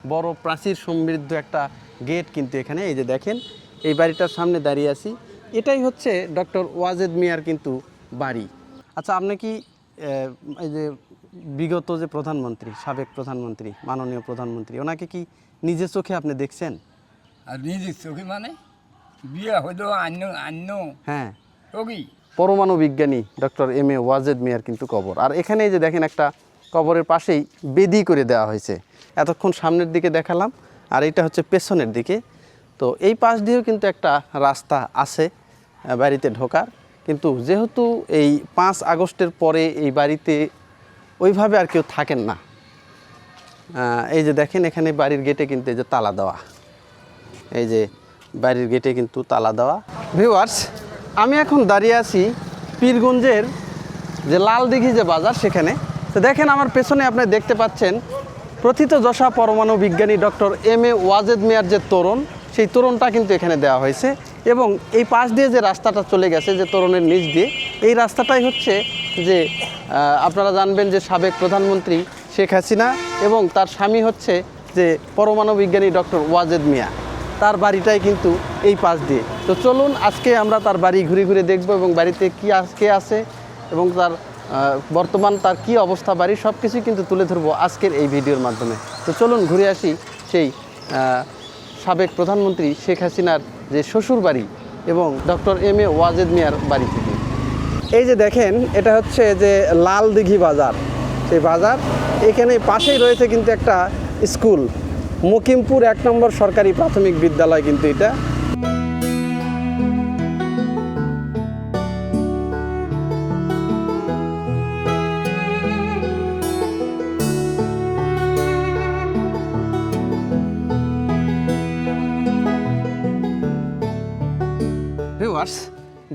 বড় প্রাচীর সমৃদ্ধ একটা গেট কিন্তু এখানে এই যে দেখেন এই বাড়িটার সামনে দাঁড়িয়ে আছি। এটাই হচ্ছে ডক্টর ওয়াজেদ মিয়ার কিন্তু বাড়ি। আচ্ছা, আপনি কি এই যে বিগত যে প্রধানমন্ত্রী, সাবেক প্রধানমন্ত্রী, মাননীয় প্রধানমন্ত্রী, ওনাকে কি নিজের চোখে আপনি দেখছেন? আর নিজের চোখে মানে বিয়ে হইলো হ্যাঁ, ওগি পরমাণু বিজ্ঞানী ডক্টর এম এ ওয়াজেদ মিয়ার কিন্তু কবর। আর এখানে এই যে দেখেন একটা কবরের পাশেই বেদি করে দেওয়া হয়েছে। এতক্ষণ সামনের দিকে দেখালাম, আর এটা হচ্ছে পেছনের দিকে। তো এই পাশ দিয়েও কিন্তু একটা রাস্তা আছে বাড়িতে ঢোকার, কিন্তু যেহেতু এই 5 আগস্টের পরে এই বাড়িতে ওইভাবে আর কেউ থাকেন না। এই যে দেখেন এখানে বাড়ির গেটে কিন্তু এই যে তালা দেওয়া, এই যে বাড়ির গেটে কিন্তু তালা দেওয়া। ভিউয়ার্স, আমি এখন দাঁড়িয়ে আছি পীরগঞ্জের যে লালদিঘি যে বাজার সেখানে। তো দেখেন আমার পেছনে আপনি দেখতে পাচ্ছেন প্রথিতযশা পরমাণু বিজ্ঞানী ডক্টর এম এ ওয়াজেদ মিয়ার যে তোরণ, সেই তোরণটা কিন্তু এখানে দেওয়া হয়েছে। এবং এই পাশ দিয়ে যে রাস্তাটা চলে গেছে যে তোরণের নিচ দিয়ে, এই রাস্তাটাই হচ্ছে যে আপনারা জানবেন যে সাবেক প্রধানমন্ত্রী শেখ হাসিনা এবং তার স্বামী হচ্ছে যে পরমাণু বিজ্ঞানী ডক্টর ওয়াজেদ মিয়া, তার বাড়িটাই কিন্তু এই পাশ দিয়ে। তো চলুন আজকে আমরা তার বাড়ি ঘুরে ঘুরে দেখব এবং বাড়িতে কে আছে এবং তার বর্তমান তার কি অবস্থা, বাড়ি সব কিছুই কিন্তু তুলে ধরবো আজকের এই ভিডিওর মাধ্যমে। তো চলুন ঘুরে আসি সেই সাবেক প্রধানমন্ত্রী শেখ হাসিনার যে শ্বশুর বাড়ি এবং ডক্টর এম এ ওয়াজেদ মিয়ার বাড়ি থেকে। এই যে দেখেন এটা হচ্ছে যে লালদিঘি বাজার, সেই বাজার এখানে পাশেই রয়েছে কিন্তু একটা স্কুল, মকিমপুর 1 নম্বর সরকারি প্রাথমিক বিদ্যালয় কিন্তু এটা। ভিউয়ার্স,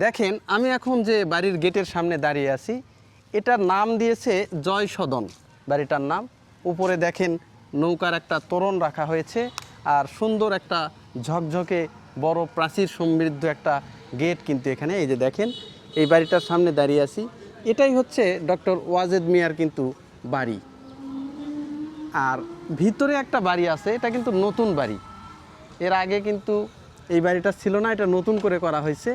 দেখেন আমি এখন যে বাড়ির গেটের সামনে দাঁড়িয়ে আছি, এটার নাম দিয়েছে জয় সদন বাড়িটার নাম। উপরে দেখেন নৌকার একটা তোরণ রাখা হয়েছে, আর সুন্দর একটা ঝকঝকে বড় প্রাচীর সমৃদ্ধ একটা গেট কিন্তু এখানে। এই যে দেখেন এই বাড়িটার সামনে দাঁড়িয়ে আছি, এটাই হচ্ছে ডক্টর ওয়াজেদ মিয়ার কিন্তু বাড়ি। আর ভিতরে একটা বাড়ি আছে, এটা কিন্তু নতুন বাড়ি, এর আগে কিন্তু এই বাড়িটা ছিল না, এটা নতুন করে করা হয়েছে।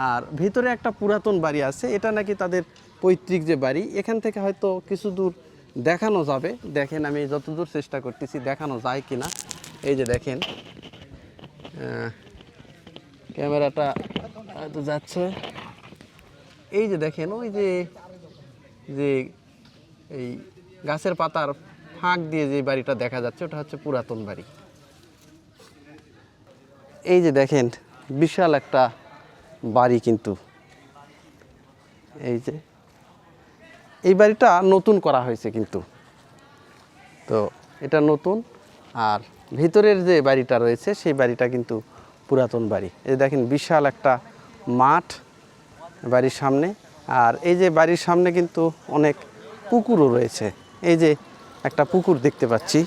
আর ভিতরে একটা পুরাতন বাড়ি আছে, এটা নাকি তাদের পৈতৃক যে বাড়ি। এখান থেকে হয়তো কিছু দূর দেখানো যাবে, দেখেন আমি যতদূর চেষ্টা করতেছি দেখানো যায় কি না। এই যে দেখেন ক্যামেরাটা হয়তো যাচ্ছে, এই যে দেখেন ওই যে এই গাছের পাতার ফাঁক দিয়ে যে বাড়িটা দেখা যাচ্ছে, ওটা হচ্ছে পুরাতন বাড়ি। এই যে দেখেন বিশাল একটা বাড়ি কিন্তু, এই যে এই বাড়িটা নতুন করা হয়েছে কিন্তু। তো এটা নতুন, আর ভিতরের যে বাড়িটা রয়েছে সেই বাড়িটা কিন্তু পুরাতন বাড়ি। এই দেখেন বিশাল একটা মাঠ বাড়ির সামনে, আর এই যে বাড়ির সামনে কিন্তু অনেক পুকুরও রয়েছে। এই যে একটা পুকুর দেখতে পাচ্ছি,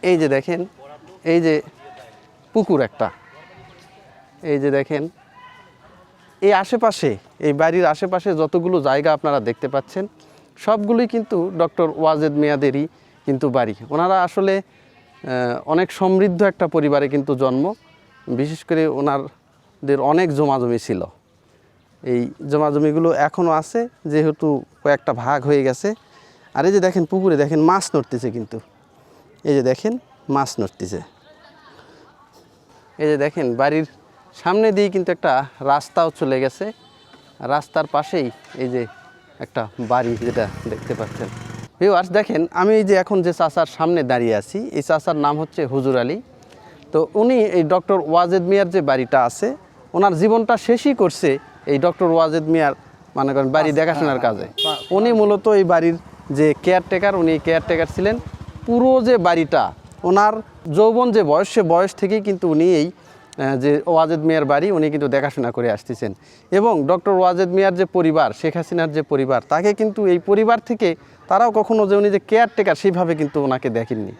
এই যে দেখেন এই যে পুকুর একটা, এই যে দেখেন এই আশেপাশে, এই বাড়ির আশেপাশে যতগুলো জায়গা আপনারা দেখতে পাচ্ছেন সবগুলোই কিন্তু ডক্টর ওয়াজেদ মিয়াদেরই কিন্তু বাড়ি। ওনারা আসলে অনেক সমৃদ্ধ একটা পরিবারে কিন্তু জন্ম, বিশেষ করে ওনাদের অনেক জমাজমি ছিল। এই জমাজমিগুলো এখনও আছে, যেহেতু কয়েকটা ভাগ হয়ে গেছে। আর এই যে দেখেন পুকুরে দেখেন মাছ নড়তেছে কিন্তু, এই যে দেখেন মাছ নড়তেছে। এই যে দেখেন বাড়ির সামনে দিয়ে কিন্তু একটা রাস্তাও চলে গেছে, রাস্তার পাশেই এই যে একটা বাড়ি যেটা দেখতে পাচ্ছেন। ভিউয়ার্স দেখেন আমি এই যে এখন যে চাচার সামনে দাঁড়িয়ে আছি, এই চাচার নাম হচ্ছে হুজুর আলী। তো উনি এই ডক্টর ওয়াজেদ মিয়ার যে বাড়িটা আছে, ওনার জীবনটা শেষই করছে এই ডক্টর ওয়াজেদ মিয়ার মনে করেন বাড়ি দেখাশোনার কাজে। উনি মূলত এই বাড়ির যে কেয়ারটেকার, উনি কেয়ারটেকার ছিলেন। পুরো যে বাড়িটা ওনার যৌবন যে বয়স, সে বয়স থেকেই কিন্তু উনি এই যে ওয়াজেদ মিয়ার বাড়ি উনি কিন্তু দেখাশোনা করে আসতেছেন। এবং ডক্টর ওয়াজেদ মিয়ার যে পরিবার, শেখ হাসিনার যে পরিবার, তাকে কিন্তু এই পরিবার থেকে তারাও কখনো যে উনি যে কেয়ারটেকার সেইভাবে কিন্তু ওনাকে দেখেননি।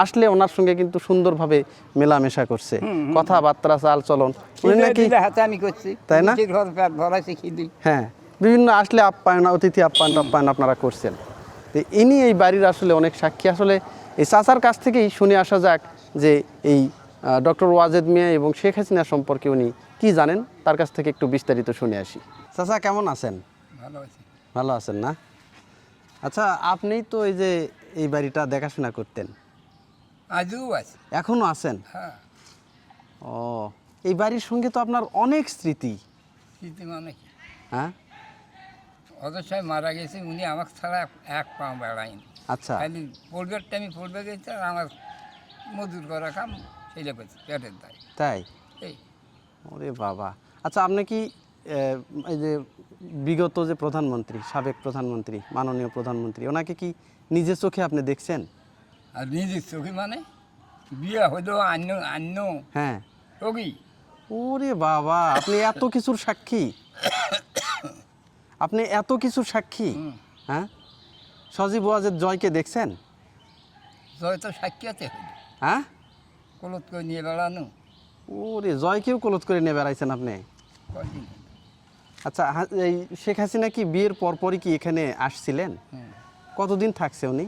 আসলে ওনার সঙ্গে কিন্তু সুন্দরভাবে মেলামেশা করছে, কথাবার্তা চাল চলন উনি নাকি, তাই না? হ্যাঁ, বিভিন্ন আসলে আপ্যায়ন, অতিথি আপ্যায়ন আপনারা করছেন। তো ইনি এই বাড়ির আসলে অনেক সাক্ষী। আসলে এই চাচার কাছ থেকেই শুনে আসা যাক যে এই ডক্টর ওয়াজেদ মিয়া এবং শেখ হাসিনা সম্পর্কে উনি কি জানেন, তার কাছ থেকে একটু বিস্তারিত শুনে আসি। চাচা কেমন আছেন? ভালো আছে। ভালো আছেন না? আচ্ছা, আপনি তো এই যে এই বাড়িটা দেখাশোনা করতেন, আজও আছে। এখনো আছেন? হ্যাঁ, ও, এই বাড়ির সঙ্গে তো আপনার অনেক স্মৃতি। স্মৃতি মানে কি, হ্যাঁ, অজয় সাহেব মারা গেছে, উনি আমাকে ছাড়া এক পা বেড়ায়নি। আচ্ছা খালি পড়বে টাইমে পড়বে গেছে, আর আমার মজুর করা কাম সেইটা করছে পেটের দায়। তাই? এই ওরে বাবা। আচ্ছা, আপনি কি এই যে বিগত যে প্রধানমন্ত্রী, সাবেক প্রধানমন্ত্রী, মাননীয় প্রধানমন্ত্রী, ওনাকে কি নিজের চোখে আপনি দেখছেন? আর নিজের চোখে মানে বিয়ে হইলেও আন্য হ্যাঁ। রোগী। ওরে বাবা, আপনি এত কিছুর সাক্ষী? আপনি এত কিছুর সাক্ষী? হ্যাঁ। সজীব ওয়াজেদ জয়কে দেখছেন? জয় তো সাক্ষী আছে হইল, হ্যাঁ। কলত করে নিয়ে বেড়ানো ওরে, জয়কেও কলত করে নিয়ে বেড়াইছেন আপনি? কয়দিন। আচ্ছা, এই শেখ হাসিনা কি বিয়ের পরপরই কি এখানে আসছিলেন? কতদিন থাকছে উনি?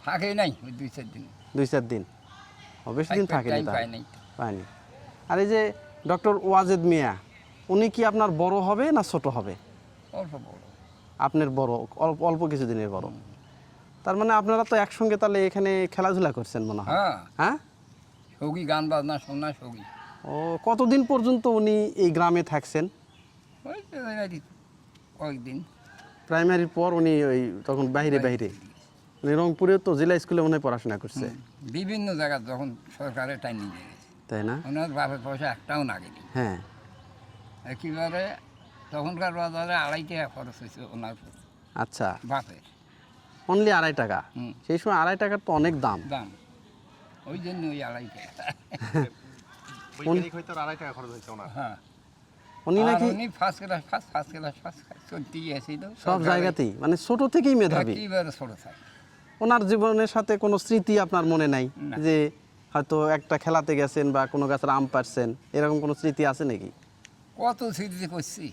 থাকে নাই ওই 2-4 দিন। 2-4 দিন? বেশি দিন থাকেনি টাইম তাহলে? পায় নাই। পায়নি। আর এই যে ডক্টর ওয়াজেদ মিয়া, উনি কি আপনার বড় হবে না ছোট হবে? অল্প বড়। আপনার বড়, অল্প অল্প কিছুদিনের বড়। তার মানে আপনারা তো একসঙ্গে তাহলে এখানে খেলাধুলা করছেন মনে হয়? হ্যাঁ, হ্যাঁ। সগি গান বাজনা শোনা সগি। ও, কতদিন পর্যন্ত উনি এই গ্রামে থাকছেন? ওই তো কয়েকদিন। প্রাইমারির পর উনি ওই তখন বাইরে উনি রংপুরে তো জেলা স্কুলে মনে হয় পড়াশোনা করছে। বিভিন্ন জায়গায় যখন সরকারের টাইম নিয়ে গেছে, তাই না? ওনার বাপের পয়সা একটাও না গেলি। হ্যাঁ। একেবারে তখনকার বাজারে 2.5 টাকা খরচ হয়েছে ওনার আচ্ছা, বাপের। অনলি 2.5 টাকা? হুম। সেই সময় 2.5 টাকার তো অনেক দাম। দাম ওই জন্য ওই 2.5 টাকা। হ্যাঁ, উনি আর নাকি উনি ফার্স্ট ক্লাস চলতে গিয়েছিল সব জায়গাতেই, মানে ছোট থেকেই মেধাবী। একেবারে ছোট থাকে। ওনার জীবনের সাথে কোনো স্মৃতি আপনার মনে নাই না। যে হয়তো একটা খেলাতে গেছেন বা কোনো গাছের আম পারছেন, এরকম কোনো স্মৃতি আছে নাকি? কত স্মৃতি করছি।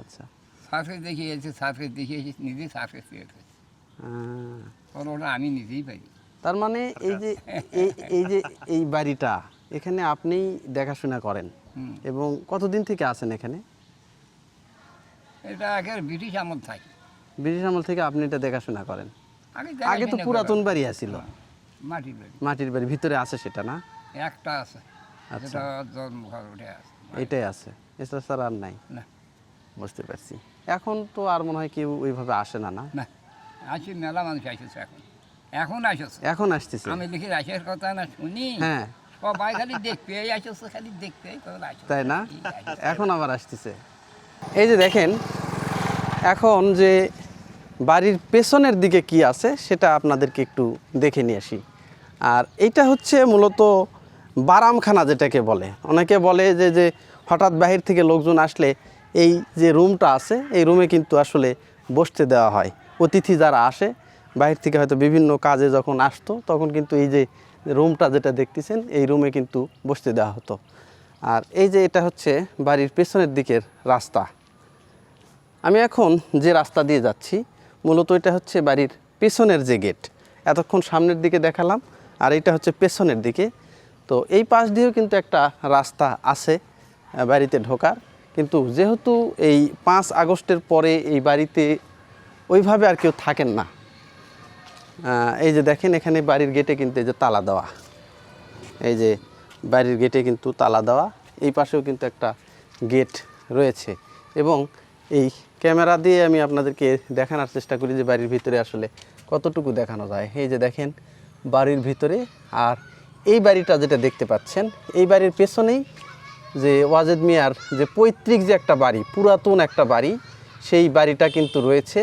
আচ্ছা। সার্কেস দেখিয়েছি, সার্কেস দেখিয়েছি, নিজে সার্কেস তৈরি করছি। ওটা আমি নিজেই পারি। তার মানে এই যে এই বাড়িটা এখানে আপনিই দেখাশোনা করেন এবং কতদিন থেকে আছেন এখানে? এটা একেবারে ব্রিটিশ আমল থাকে। ব্রিটিশ আমল থেকে আপনি এটা দেখাশোনা করেন? আগে তো দেখাশোনা পুরাতন করা। বাড়ি আছিল। মাটির বাড়ি মাটির বাড়ি ভিতরে আছে সেটা না? একটা আছে, আচ্ছা। যেটা জন্মঘর উঠে আছে। এটাই আছে, এছাড়া আর নাই? না বুঝতে পারছি। এখন তো আর মনে হয় কেউ ওইভাবে আসে না, না? না, আসি মেলা মানুষ আসেছে এখন আসেছে। এখন আসতেছে? আমি লিখে আসার কথা না শুনি। হ্যাঁ। সবাই খালি দেখবে আসেছে, খালি দেখবে তাই না? এখন আবার আসতেছে। এই যে দেখেন, এখন যে বাড়ির পেছনের দিকে কি আছে সেটা আপনাদেরকে একটু দেখে নিয়ে আসি। আর এইটা হচ্ছে মূলত বারামখানা যেটাকে বলে। অনেকে বলে যে হঠাৎ বাহির থেকে লোকজন আসলে এই যে রুমটা আছে এই রুমে কিন্তু আসলে বসতে দেওয়া হয়। অতিথি যারা আসে বাহির থেকে হয়তো বিভিন্ন কাজে যখন আসতো তখন কিন্তু এই যে রুমটা যেটা দেখতেছেন এই রুমে কিন্তু বসতে দেওয়া হতো। আর এই যে এটা হচ্ছে বাড়ির পেছনের দিকের রাস্তা। আমি এখন যে রাস্তা দিয়ে যাচ্ছি মূলত এটা হচ্ছে বাড়ির পেছনের যে গেট। এতক্ষণ সামনের দিকে দেখালাম, আর এটা হচ্ছে পেছনের দিকে। তো এই পাশ দিয়েও কিন্তু একটা রাস্তা আছে বাড়িতে ঢোকার, কিন্তু যেহেতু এই 5 আগস্টের পরে এই বাড়িতে ওইভাবে আর কেউ থাকেন না। এই যে দেখেন এখানে বাড়ির গেটে কিন্তু এই যে তালা দেওয়া, এই যে বাড়ির গেটে কিন্তু তালা দেওয়া, এই পাশেও কিন্তু একটা গেট রয়েছে। এবং এই ক্যামেরা দিয়ে আমি আপনাদেরকে দেখানোর চেষ্টা করি যে বাড়ির ভিতরে আসলে কতটুকু দেখানো যায়। এই যে দেখেন বাড়ির ভিতরে, আর এই বাড়িটা যেটা দেখতে পাচ্ছেন এই বাড়ির পেছনেই যে ওয়াজেদ মিয়ার যে পৈতৃক যে একটা বাড়ি, পুরাতন একটা বাড়ি, সেই বাড়িটা কিন্তু রয়েছে।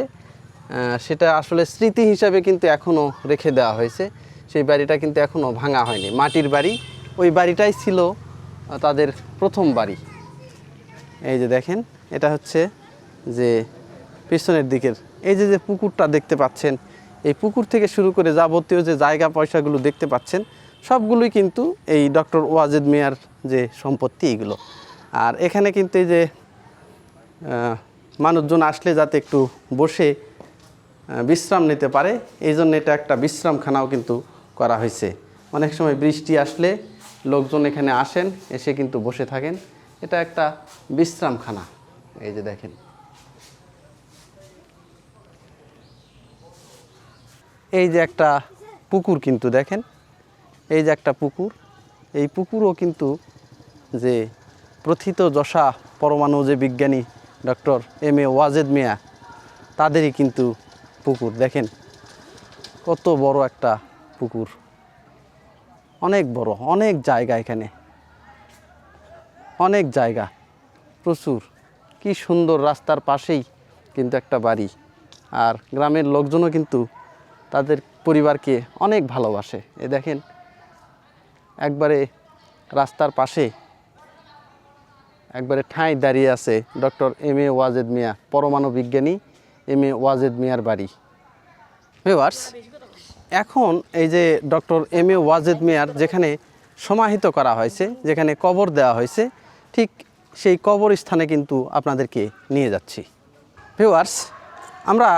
সেটা আসলে স্মৃতি হিসাবে কিন্তু এখনও রেখে দেওয়া হয়েছে। সেই বাড়িটা কিন্তু এখনও ভাঙা হয়নি, মাটির বাড়ি। ওই বাড়িটাই ছিল তাদের প্রথম বাড়ি। এই যে দেখেন এটা হচ্ছে যে পিছনের দিকের এই যে পুকুরটা দেখতে পাচ্ছেন, এই পুকুর থেকে শুরু করে যাবতীয় যে জায়গা পয়সাগুলো দেখতে পাচ্ছেন সবগুলোই কিন্তু এই ডক্টর ওয়াজেদ মিয়ার যে সম্পত্তি এইগুলো। আর এখানে কিন্তু এই যে মানুষজন আসলে যাতে একটু বসে বিশ্রাম নিতে পারে, এই জন্য এটা একটা বিশ্রামখানাও কিন্তু করা হয়েছে। অনেক সময় বৃষ্টি আসলে লোকজন এখানে আসেন, এসে কিন্তু বসে থাকেন। এটা একটা বিশ্রামখানা। এই যে দেখেন, এই যে একটা পুকুর কিন্তু দেখেন, এই যে একটা পুকুর, এই পুকুরও কিন্তু যে প্রথিতযশা পরমাণু যে বিজ্ঞানী ডক্টর এম.এ. ওয়াজেদ মিয়া তাদেরই কিন্তু পুকুর। দেখেন কত বড় একটা পুকুর, অনেক বড়, অনেক জায়গা, এখানে অনেক জায়গা, প্রচুর। কি সুন্দর, রাস্তার পাশেই কিন্তু একটা বাড়ি। আর গ্রামের লোকজনও কিন্তু তাদের পরিবারকে অনেক ভালোবাসে। এ দেখেন একবারে রাস্তার পাশে একবারে ঠাঁই দাঁড়িয়ে আছে ডক্টর এম.এ. ওয়াজেদ মিয়া, পরমাণু বিজ্ঞানী এম.এ. ওয়াজেদ মিয়ার বাড়ি। ভিউয়ার্স, এখন এই যে ডক্টর এম.এ. ওয়াজেদ মিয়ার যেখানে সমাহিত করা হয়েছে, যেখানে কবর দেওয়া হয়েছে, ঠিক সেই কবরস্থানে কিন্তু আপনাদেরকে নিয়ে যাচ্ছি। ভিউয়ার্স, আমরা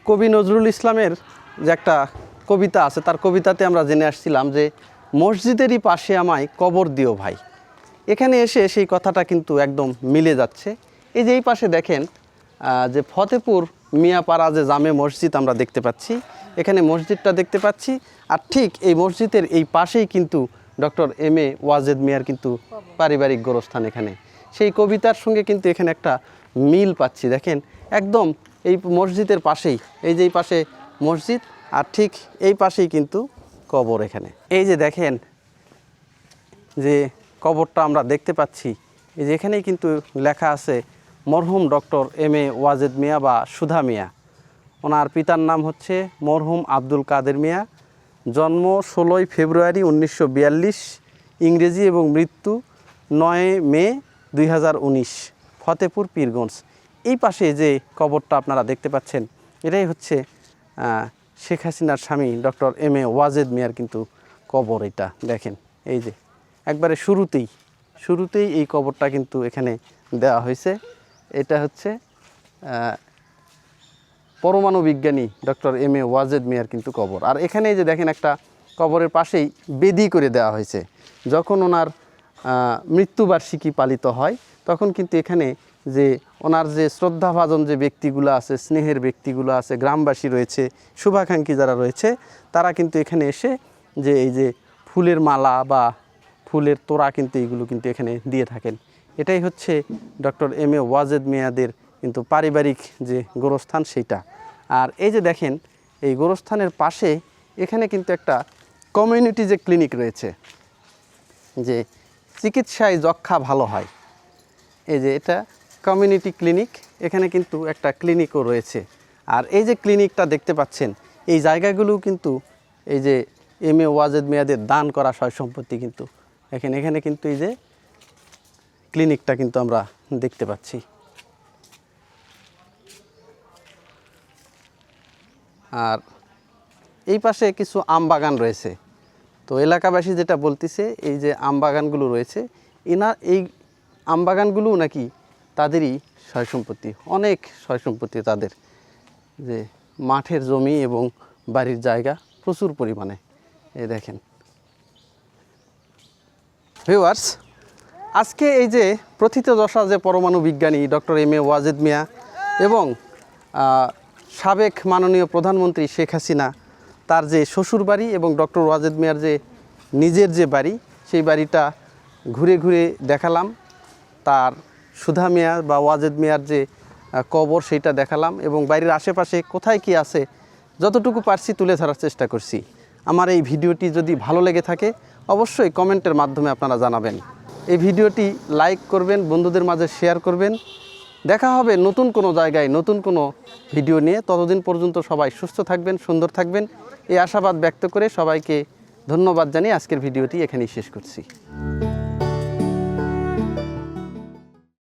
কবি নজরুল ইসলামের যে একটা কবিতা আছে, তার কবিতাতে আমরা জেনে আসছিলাম যে মসজিদেরই পাশে আমায় কবর দিও ভাই। এখানে এসে সেই কথাটা কিন্তু একদম মিলে যাচ্ছে। এই যে এই পাশে দেখেন যে ফতেপুর মিয়াপাড়া যে জামে মসজিদ আমরা দেখতে পাচ্ছি, এখানে মসজিদটা দেখতে পাচ্ছি। আর ঠিক এই মসজিদের এই পাশেই কিন্তু ডক্টর এম.এ. ওয়াজেদ মিয়ার কিন্তু পারিবারিক গোরস্থান। এখানে সেই কবিতার সঙ্গে কিন্তু এখানে একটা মিল পাচ্ছি। দেখেন একদম এই মসজিদের পাশেই, এই যে এই পাশে মসজিদ, আর ঠিক এই পাশেই কিন্তু কবর। এখানে এই যে দেখেন যে কবরটা আমরা দেখতে পাচ্ছি, এই যে এখানেই কিন্তু লেখা আছে মরহুম ডক্টর এম.এ. ওয়াজেদ মিয়া বা সুধা মিয়া। ওনার পিতার নাম হচ্ছে মরহুম আব্দুল কাদের মিয়া, জন্ম 16 ফেব্রুয়ারি 1942 ইংরেজি, এবং মৃত্যু 9 মে 2019 ফতেপুর পীরগঞ্জ। এই পাশে যে কবরটা আপনারা দেখতে পাচ্ছেন, এটাই হচ্ছে শেখ হাসিনার স্বামী ডক্টর এম.এ. ওয়াজেদ মিয়ার কিন্তু কবর। এটা দেখেন, এই যে একবারে শুরুতেই এই কবরটা কিন্তু এখানে দেওয়া হয়েছে। এটা হচ্ছে পরমাণু বিজ্ঞানী ডক্টর এম.এ. ওয়াজেদ মিয়ার কিন্তু কবর। আর এখানে যে দেখেন একটা কবরের পাশেই বেদি করে দেওয়া হয়েছে। যখন ওনার মৃত্যুবার্ষিকী পালিত হয়, তখন কিন্তু এখানে যে ওনার যে শ্রদ্ধাভাজন যে ব্যক্তিগুলো আছে, স্নেহের ব্যক্তিগুলো আছে, গ্রামবাসী রয়েছে, শুভাকাঙ্ক্ষী যারা রয়েছে, তারা কিন্তু এখানে এসে যে এই যে ফুলের মালা বা ফুলের তোড়া কিন্তু এইগুলো কিন্তু এখানে দিয়ে থাকেন। এটাই হচ্ছে ডক্টর এম.এ. ওয়াজেদ মিয়াদের কিন্তু পারিবারিক যে গোরস্থান সেইটা। আর এই যে দেখেন এই গোরস্থানের পাশে এখানে কিন্তু একটা কমিউনিটি যে ক্লিনিক রয়েছে, যে চিকিৎসায় যক্ষা ভালো হয়, এই যে এটা কমিউনিটি ক্লিনিক। এখানে কিন্তু একটা ক্লিনিকও রয়েছে। আর এই যে ক্লিনিকটা দেখতে পাচ্ছেন, এই জায়গাগুলো কিন্তু এই যে এম.এ. ওয়াজেদ মিয়াদের দান করা সয় সম্পত্তি কিন্তু এখানে কিন্তু এই যে ক্লিনিকটা কিন্তু আমরা দেখতে পাচ্ছি। আর এই পাশে কিছু আম বাগান রয়েছে। তো এলাকাবাসী যেটা বলতেছে, এই যে আম বাগানগুলো রয়েছে, এই আম বাগানগুলো নাকি তাদেরই সয় সম্পত্তি, অনেক সয় সম্পত্তি তাদের, যে মাঠের জমি এবং বাড়ির জায়গা প্রচুর পরিমাণে। এই দেখেন ভিউয়ার্স, আজকে এই যে প্রথিতযশা যে পরমাণু বিজ্ঞানী ডক্টর এম.এ. ওয়াজেদ মিয়া এবং সাবেক মাননীয় প্রধানমন্ত্রী শেখ হাসিনা, তার যে শ্বশুর বাড়ি এবং ডক্টর ওয়াজেদ মিয়ার যে নিজের যে বাড়ি, সেই বাড়িটা ঘুরে ঘুরে দেখালাম। তার সুধা মিয়া বা ওয়াজেদ মিয়ার যে কবর, সেইটা দেখালাম, এবং বাড়ির আশেপাশে কোথায় কি আছে যতটুকু পারছি তুলে ধরার চেষ্টা করছি। আমার এই ভিডিওটি যদি ভালো লেগে থাকে, অবশ্যই কমেন্টের মাধ্যমে আপনারা জানাবেন। এই ভিডিওটি লাইক করবেন, বন্ধুদের মাঝে শেয়ার করবেন। দেখা হবে নতুন কোনো জায়গায় নতুন কোনো ভিডিও নিয়ে। ততদিন পর্যন্ত সবাই সুস্থ থাকবেন, সুন্দর থাকবেন, এই আশাবাদ ব্যক্ত করে সবাইকে ধন্যবাদ জানিয়ে আজকের ভিডিওটি এখানেই শেষ করছি।